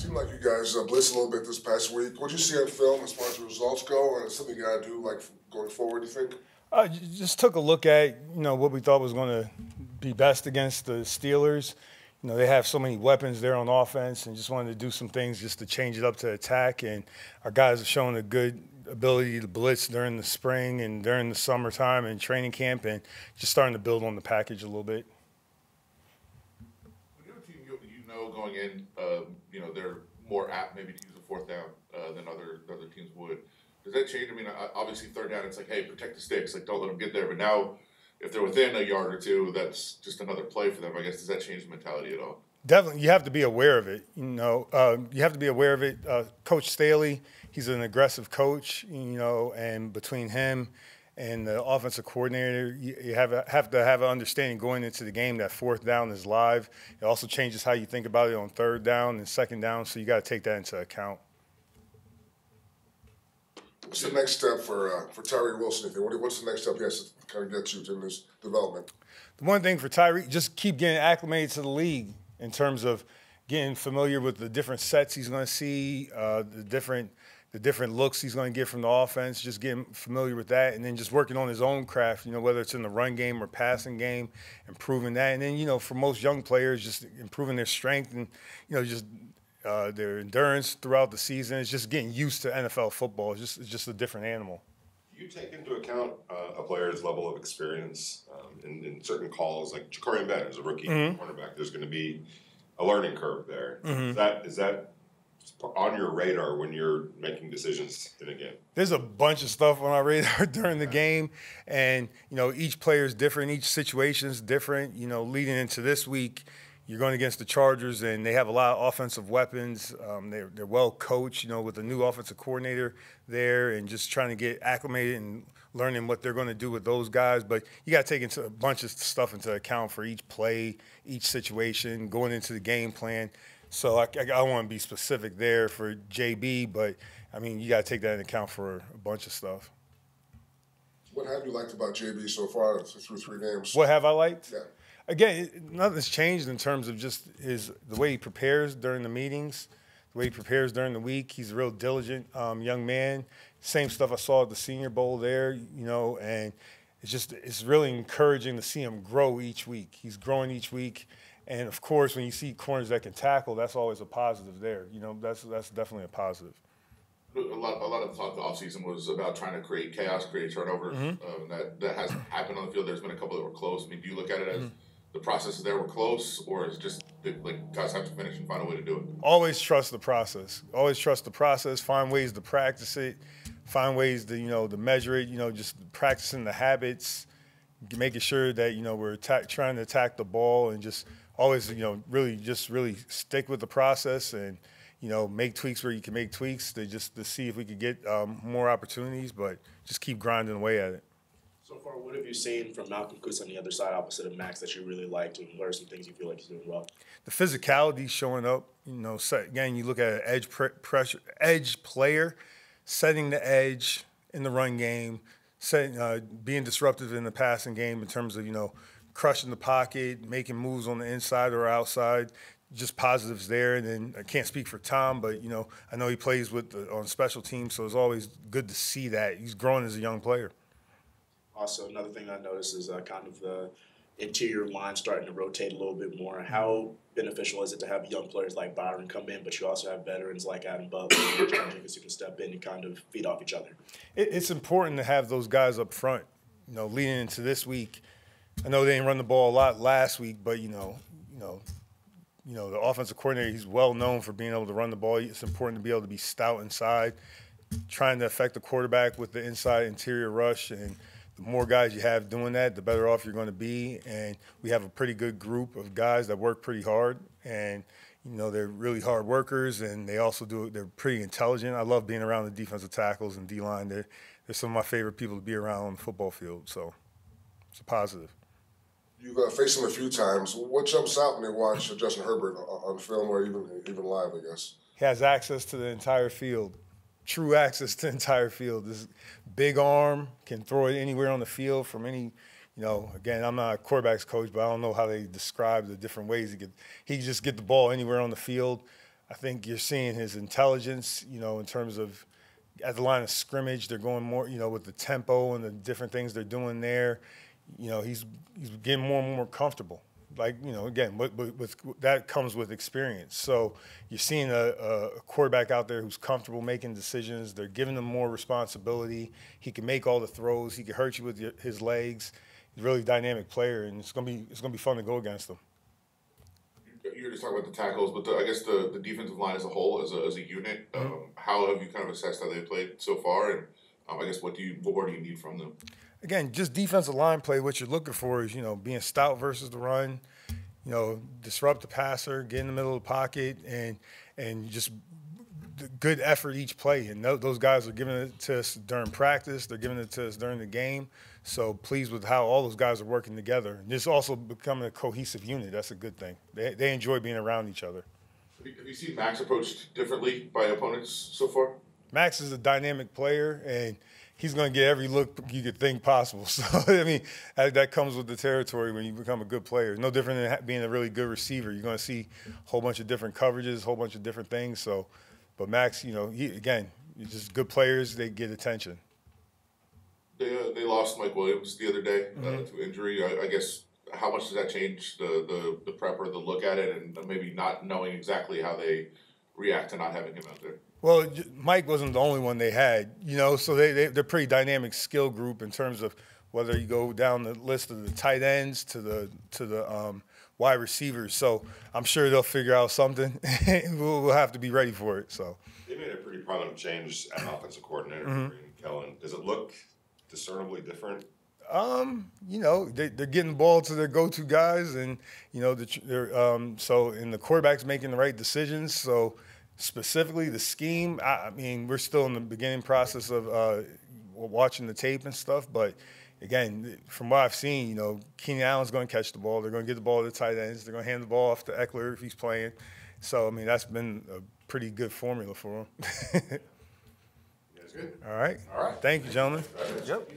Seemed like you guys blitzed a little bit this past week. What did you see on film as far as the results go, and something you got to do like going forward? You think? Just took a look at what we thought was going to be best against the Steelers. They have so many weapons there on offense, and just wanted to do some things just to change it up to attack. And our guys have shown a good ability to blitz during the spring and during the summertime and training camp, and just starting to build on the package a little bit. When you're a team, going in, they're more apt maybe to use a fourth down than other teams would. Does that change? I mean, obviously third down, it's like, hey, protect the sticks, like don't let them get there. But now, if they're within a yard or two, that's just another play for them. I guess, does that change the mentality at all? Definitely, you have to be aware of it. You have to be aware of it. Coach Staley, he's an aggressive coach. And between him and the offensive coordinator, you have to have an understanding going into the game that fourth down is live. It also changes how you think about it on third down and second down. So you got to take that into account. What's the next step for Tyree Wilson? What's the next step he has to kind of get to in his development? The one thing for Tyree, just keep getting acclimated to the league in terms of getting familiar with the different sets he's going to see, the different looks he's going to get from the offense, just getting familiar with that, and then just working on his own craft, whether it's in the run game or passing game, improving that. And then, for most young players, just improving their strength and, just their endurance throughout the season. It's just getting used to NFL football. It's just a different animal. Do you take into account a player's level of experience in certain calls? Like Ja'Cory Bennett is a rookie cornerback. There's going to be a learning curve there. Is that on your radar when you're making decisions in a game? There's a bunch of stuff on our radar during the game, and each player is different, each situation is different. Leading into this week, you're going against the Chargers, and they have a lot of offensive weapons. They're well coached, with a new offensive coordinator there, and just trying to get acclimated and learning what they're going to do with those guys. But you got to take a bunch of stuff into account for each play, each situation, going into the game plan. So I want to be specific there for JB, but, I mean, you got to take that into account for a bunch of stuff. What have you liked about JB so far through 3 games? What have I liked? Yeah. Again, nothing's changed in terms of just the way he prepares during the meetings, the way he prepares during the week. He's a real diligent young man. Same stuff I saw at the Senior Bowl there, and it's really encouraging to see him grow each week. He's growing each week. And, of course, when you see corners that can tackle, that's always a positive there. That's definitely a positive. A lot of the talk the offseason was about trying to create chaos, create turnover. That hasn't happened on the field. There's been a couple that were close. I mean, do you look at it as the processes there were close, or is it just like guys have to finish and find a way to do it? Always trust the process. Always trust the process. Find ways to practice it. Find ways to to measure it. Just practicing the habits, making sure that we're trying to attack the ball, and just always really stick with the process and make tweaks where you can make tweaks to see if we could get more opportunities, but just keep grinding away at it. So far, what have you seen from Malcolm Koonce on the other side, opposite of Max, that you really liked, and what are some things you feel like he's doing well? The physicality showing up. Again, you look at an edge player, setting the edge in the run game, being disruptive in the passing game in terms of crushing the pocket, making moves on the inside or outside. Just positives there. And then I can't speak for Tom, but I know he plays on special teams, so it's always good to see that he's growing as a young player. Also, another thing I noticed is kind of the interior line starting to rotate a little bit more. How beneficial is it to have young players like Byron come in, but you also have veterans like Adam Butler and John Jenkins who can step in and kind of feed off each other? It's important to have those guys up front. Leading into this week, I know they didn't run the ball a lot last week, but the offensive coordinator, he's well known for being able to run the ball. It's important to be able to be stout inside, trying to affect the quarterback with the inside interior rush. And the more guys you have doing that, the better off you're going to be. And we have a pretty good group of guys that work pretty hard. And, they're really hard workers, and they're pretty intelligent. I love being around the defensive tackles and D-line. They're some of my favorite people to be around on the football field. So it's a positive. You've faced him a few times. What jumps out when you watch Justin Herbert on film or even live, I guess? He has access to the entire field, true access to the entire field. This big arm, can throw it anywhere on the field from any, again, I'm not a quarterback's coach, but I don't know how they describe the different ways he can just get the ball anywhere on the field. I think you're seeing his intelligence, in terms of at the line of scrimmage, they're going more, with the tempo and the different things they're doing there. He's getting more and more comfortable. Like, again, with that comes with experience. So you're seeing a quarterback out there who's comfortable making decisions. They're giving him more responsibility. He can make all the throws. He can hurt you with his legs. He's a really dynamic player, and it's gonna be fun to go against him. You're just talking about the tackles, but I guess the defensive line as a whole, as a unit, how have you kind of assessed how they played so far, and I guess what more do you need from them? Again, just defensive line play. What you're looking for is being stout versus the run, disrupt the passer, get in the middle of the pocket, and just good effort each play. And those guys are giving it to us during practice. They're giving it to us during the game. So pleased with how all those guys are working together. And this also becoming a cohesive unit. That's a good thing. They enjoy being around each other. Have you seen Max approached differently by opponents so far? Max is a dynamic player, and he's going to get every look you could think possible. So, I mean, that comes with the territory when you become a good player. No different than being a really good receiver. You're going to see a whole bunch of different coverages, a whole bunch of different things. So, but Max, again, just good players, they get attention. They lost Mike Williams the other day to injury. I guess how much does that change the prep or the look at it, and maybe not knowing exactly how they react to not having him out there? Well, Mike wasn't the only one they had, so they're pretty dynamic skill group in terms of whether you go down the list of the tight ends to the wide receivers. So I'm sure they'll figure out something. We'll have to be ready for it. So they made a pretty prominent change at offensive coordinator, Kellen. Does it look discernibly different? They're getting the ball to their go-to guys, and so the quarterback's making the right decisions. So specifically the scheme, I mean, we're still in the beginning process of watching the tape and stuff. But again, from what I've seen, Keenan Allen's going to catch the ball. They're going to get the ball to the tight ends. They're going to hand the ball off to Eckler if he's playing. So I mean, that's been a pretty good formula for him. That's good. All right. All right. Thank you, gentlemen. Yep.